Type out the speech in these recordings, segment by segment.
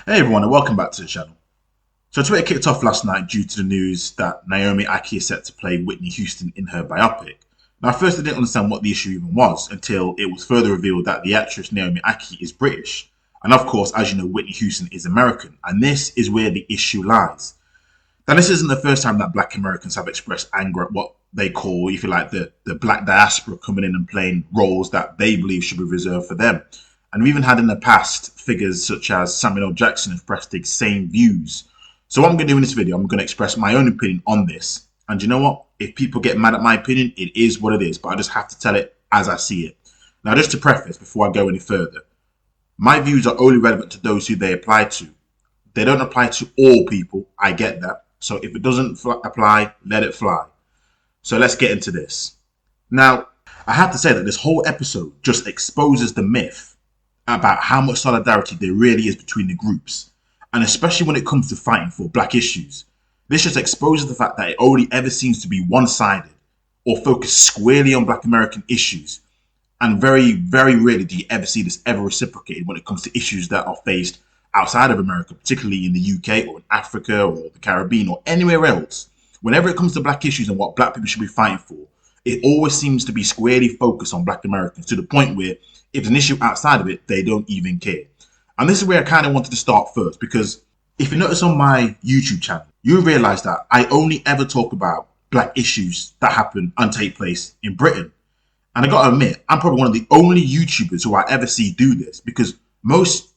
Hey everyone, and welcome back to the channel. So Twitter kicked off last night due to the news that Naomi Ackie is set to play Whitney Houston in her biopic. Now, at first I didn't understand what the issue even was until it was further revealed that the actress Naomi Ackie is British. And of course, as you know, Whitney Houston is American. And this is where the issue lies. Now, this isn't the first time that black Americans have expressed anger at what they call, if you like, the black diaspora coming in and playing roles that they believe should be reserved for them. And we've even had in the past figures such as Samuel L. Jackson have expressed the same views. So what I'm going to do in this video, I'm going to express my own opinion on this. And you know what? If people get mad at my opinion, it is what it is. But I just have to tell it as I see it. Now, just to preface before I go any further, my views are only relevant to those who they apply to. They don't apply to all people. I get that. So if it doesn't apply, let it fly. So let's get into this. Now, I have to say that this whole episode just exposes the myth about how much solidarity there really is between the groups, and especially when it comes to fighting for black issues. This just exposes the fact that it only ever seems to be one-sided or focused squarely on black American issues, and very, very rarely do you ever see this ever reciprocated when it comes to issues that are faced outside of America, particularly in the UK or in Africa or the Caribbean or anywhere else. Whenever it comes to black issues and what black people should be fighting for, it always seems to be squarely focused on black Americans, to the point where if it's an issue outside of it, they don't even care. And this is where I kind of wanted to start first, because if you notice on my YouTube channel, you realize that I only ever talk about black issues that happen and take place in Britain. And I gotta admit, I'm probably one of the only YouTubers who I ever see do this, because most,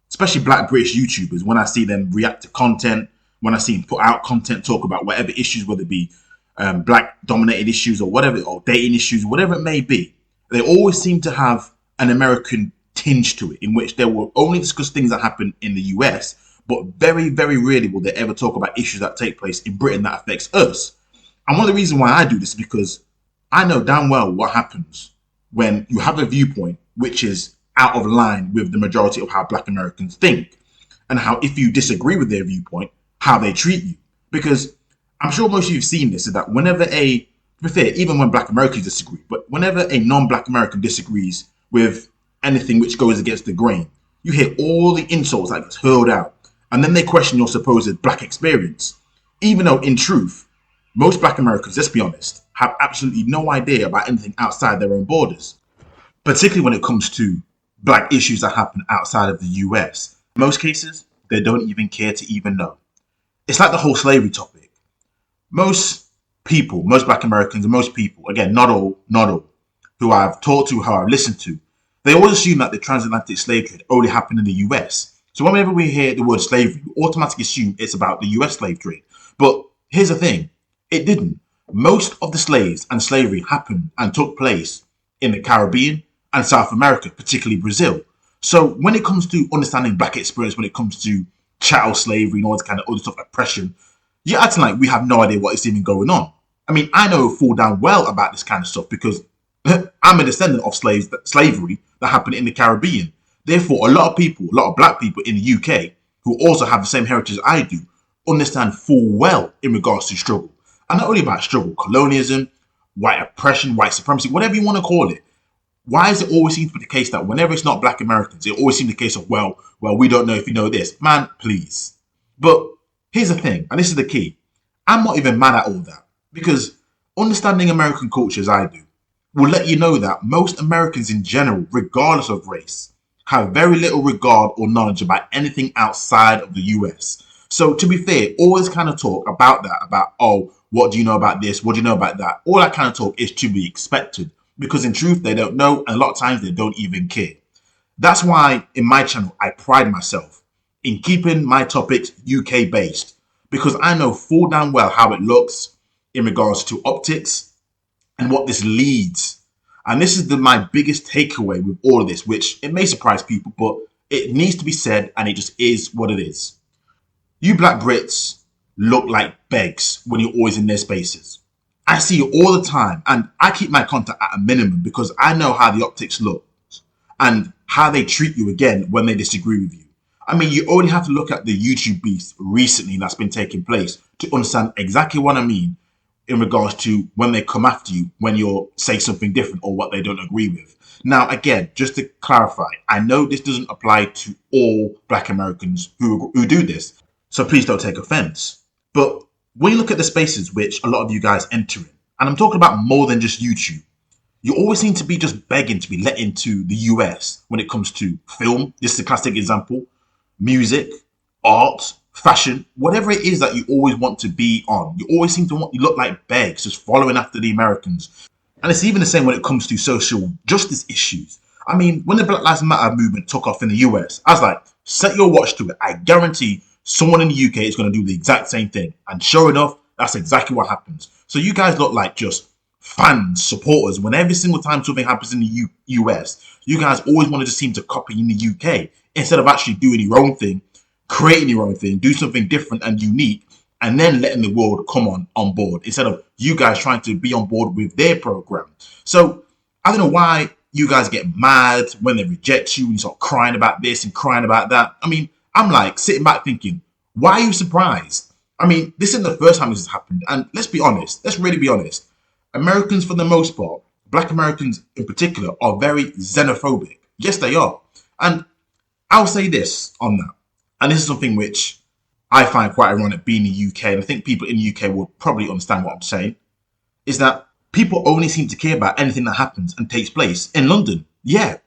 especially black British YouTubers, when I see them react to content, when I see them put out content, talk about whatever issues, whether it be black dominated issues or whatever, or dating issues, whatever it may be, they always seem to have an American tinge to it, in which they will only discuss things that happen in the US, but very, very rarely will they ever talk about issues that take place in Britain that affects us. And one of the reasons why I do this is because I know damn well what happens when you have a viewpoint which is out of line with the majority of how black Americans think, and how if you disagree with their viewpoint, how they treat you. Because I'm sure most of you have seen this, is that whenever to be fair, even when black Americans disagree, but whenever a non-black American disagrees with anything which goes against the grain, you hear all the insults that gets hurled out, and then they question your supposed black experience, even though in truth, most black Americans, let's be honest, have absolutely no idea about anything outside their own borders, particularly when it comes to black issues that happen outside of the US. In most cases, they don't even care to even know. It's like the whole slavery topic. Most people, most black Americans, and most people, again, not all, who I've talked to, who I've listened to, they always assume that the transatlantic slave trade only happened in the US. So whenever we hear the word slavery, we automatically assume it's about the US slave trade. But here's the thing, it didn't. Most of the slaves and slavery happened and took place in the Caribbean and South America, particularly Brazil. So when it comes to understanding black experience, when it comes to chattel slavery and all this kind of other stuff, oppression, you're acting like we have no idea what is even going on. I mean, I know full damn well about this kind of stuff because I'm a descendant of slavery that happened in the Caribbean. Therefore, a lot of people, a lot of black people in the UK who also have the same heritage as I do, understand full well in regards to struggle. And not only about struggle, colonialism, white oppression, white supremacy, whatever you want to call it. Why does it always seem to be the case that whenever it's not black Americans, it always seems the case of, well, we don't know if you know this. Man, please. But here's the thing, and this is the key. I'm not even mad at all that, because understanding American culture as I do will let you know that most Americans in general, regardless of race, have very little regard or knowledge about anything outside of the US. So to be fair, all this kind of talk about that, about, oh, what do you know about this? What do you know about that? All that kind of talk is to be expected, because in truth, they don't know, and a lot of times they don't even care. That's why in my channel, I pride myself in keeping my topics UK based, because I know full damn well how it looks in regards to optics and what this leads. And this is my biggest takeaway with all of this, which it may surprise people, but it needs to be said, and it just is what it is. You black Brits look like begs when you're always in their spaces. I see it all the time, and I keep my contact at a minimum because I know how the optics look and how they treat you again when they disagree with you. I mean, you only have to look at the YouTube beef recently that's been taking place to understand exactly what I mean in regards to when they come after you when you're say something different or what they don't agree with. Now, again, just to clarify, I know this doesn't apply to all Black Americans who do this, so please don't take offense. But when you look at the spaces which a lot of you guys enter in, and I'm talking about more than just YouTube, you always seem to be just begging to be let into the US when it comes to film. This is a classic example. Music, art, fashion, whatever it is that you always want to be on. You always seem to want, you look like begs, just following after the Americans. And it's even the same when it comes to social justice issues. I mean, when the Black Lives Matter movement took off in the US, I was like, set your watch to it. I guarantee someone in the UK is going to do the exact same thing. And sure enough, that's exactly what happens. So you guys look like just fans, supporters. When every single time something happens in the US, you guys always want to just seem to copy in the UK instead of actually doing your own thing, creating your own thing, do something different and unique, and then letting the world come on board instead of you guys trying to be on board with their program. So I don't know why you guys get mad when they reject you and you start crying about this and crying about that. I mean, I'm like sitting back thinking, why are you surprised? I mean, this isn't the first time this has happened. And let's be honest, let's really be honest. Americans, for the most part, Black Americans in particular, are very xenophobic. Yes, they are. And I'll say this on that. And this is something which I find quite ironic being in the UK, and I think people in the UK will probably understand what I'm saying, is that people only seem to care about anything that happens and takes place in London. Yeah.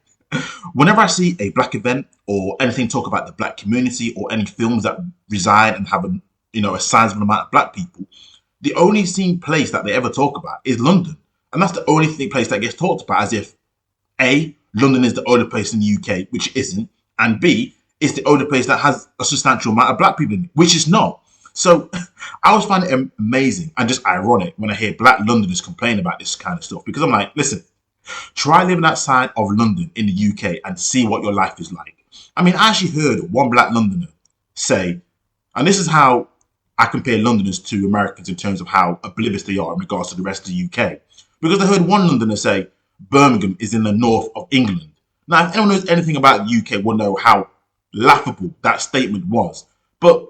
Whenever I see a Black event or anything talk about the Black community or any films that reside and have a sizable amount of Black people, the only seen place that they ever talk about is London. And that's the only place that gets talked about, as if A, London is the only place in the UK, which isn't, and B, it's the only place that has a substantial amount of Black people in it, which is not. So I always find it amazing and just ironic when I hear Black Londoners complain about this kind of stuff, because I'm like, listen, try living outside of London in the UK and see what your life is like. I mean, I actually heard one Black Londoner say, and this is how I compare Londoners to Americans in terms of how oblivious they are in regards to the rest of the UK. Because I heard one Londoner say Birmingham is in the north of England. Now, if anyone knows anything about the UK will know how laughable that statement was. But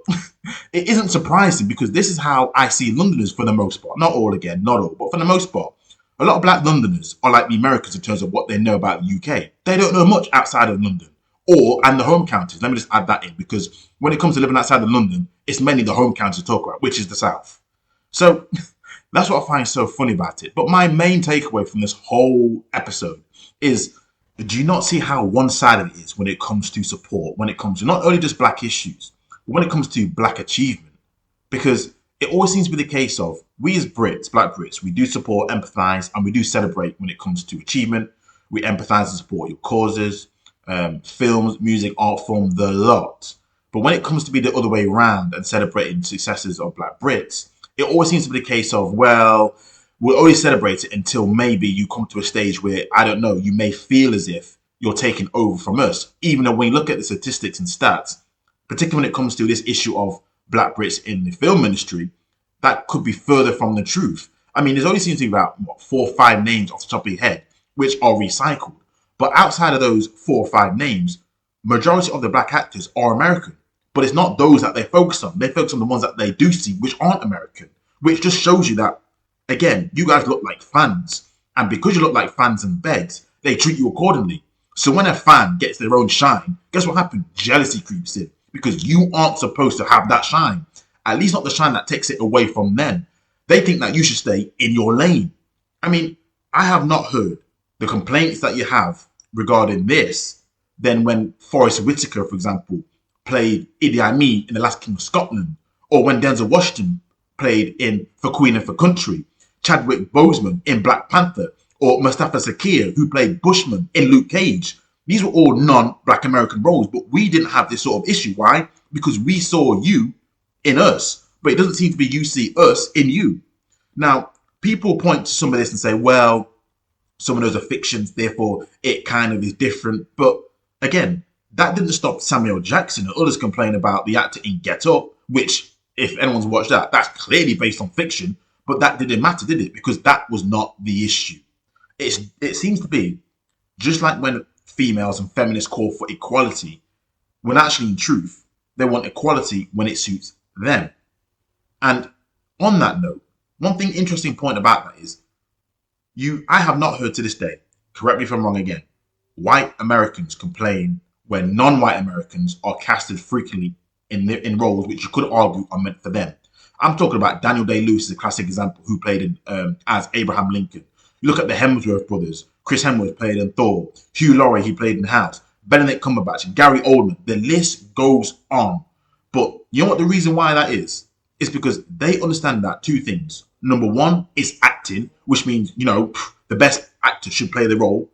it isn't surprising, because this is how I see Londoners for the most part. Not all again, not all, but for the most part. A lot of Black Londoners are like the Americans in terms of what they know about the UK. They don't know much outside of London and the home counties. Let me just add that in, because when it comes to living outside of London, it's mainly the home counties to talk about, which is the South. So that's what I find so funny about it. But my main takeaway from this whole episode is, do you not see how one-sided it is when it comes to support, when it comes to not only just Black issues, but when it comes to Black achievement? Because it always seems to be the case of, we as Brits, Black Brits, we do support, empathise, and we do celebrate when it comes to achievement. We empathise and support your causes, films, music, art form, the lot. But when it comes to be the other way around and celebrating successes of Black Brits, it always seems to be the case of, well, we'll always celebrate it until maybe you come to a stage where, I don't know, you may feel as if you're taking over from us. Even though when you look at the statistics and stats, particularly when it comes to this issue of Black Brits in the film industry, that could be further from the truth. I mean, there's only seems to be about 4 or 5 names off the top of your head which are recycled. But outside of those 4 or 5 names, majority of the Black actors are American. But it's not those that they focus on. They focus on the ones that they do see, which aren't American, which just shows you that, again, you guys look like fans. And because you look like fans and begs, they treat you accordingly. So when a fan gets their own shine, guess what happens? Jealousy creeps in, because you aren't supposed to have that shine. At least not the shine that takes it away from them. They think that you should stay in your lane. I mean, I have not heard the complaints that you have regarding this than when Forrest Whitaker, for example, played Idi Amin in The Last King of Scotland, or when Denzel Washington played in For Queen and for Country, Chadwick Boseman in Black Panther, or Mustafa Sakir, who played Bushman in Luke Cage. These were all non-Black American roles, but we didn't have this sort of issue. Why? Because we saw you in us, but it doesn't seem to be you see us in you. Now, people point to some of this and say, well, some of those are fictions, therefore it kind of is different. But again, that didn't stop Samuel Jackson and others complain about the actor in Get Up, which, if anyone's watched that, that's clearly based on fiction, but that didn't matter, did it? Because that was not the issue. It seems to be just like when females and feminists call for equality, when actually in truth, they want equality when it suits them. And on that note, One thing interesting point about that is I have not heard to this day, correct me if I'm wrong again, white Americans complain when non-white Americans are casted frequently in roles which you could argue are meant for them. I'm talking about Daniel Day-Lewis is a classic example, who played as Abraham Lincoln. You look at the Hemsworth brothers. Chris Hemsworth played in Thor. Hugh Laurie, he played in House. Benedict Cumberbatch and Gary Oldman. The list goes on. But you know what the reason why that is? It's because they understand that two things. Number one is acting, which means, the best actor should play the role.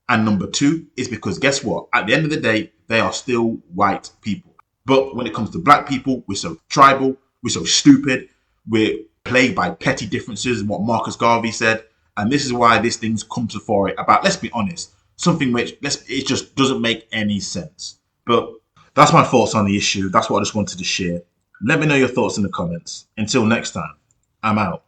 And number two is because guess what? At the end of the day, they are still white people. But when it comes to black people, we're so tribal, we're so stupid, we're plagued by petty differences, and what Marcus Garvey said. And this is why this thing's come to fore about, let's be honest, something which it just doesn't make any sense. But that's my thoughts on the issue. That's what I just wanted to share. Let me know your thoughts in the comments. Until next time, I'm out.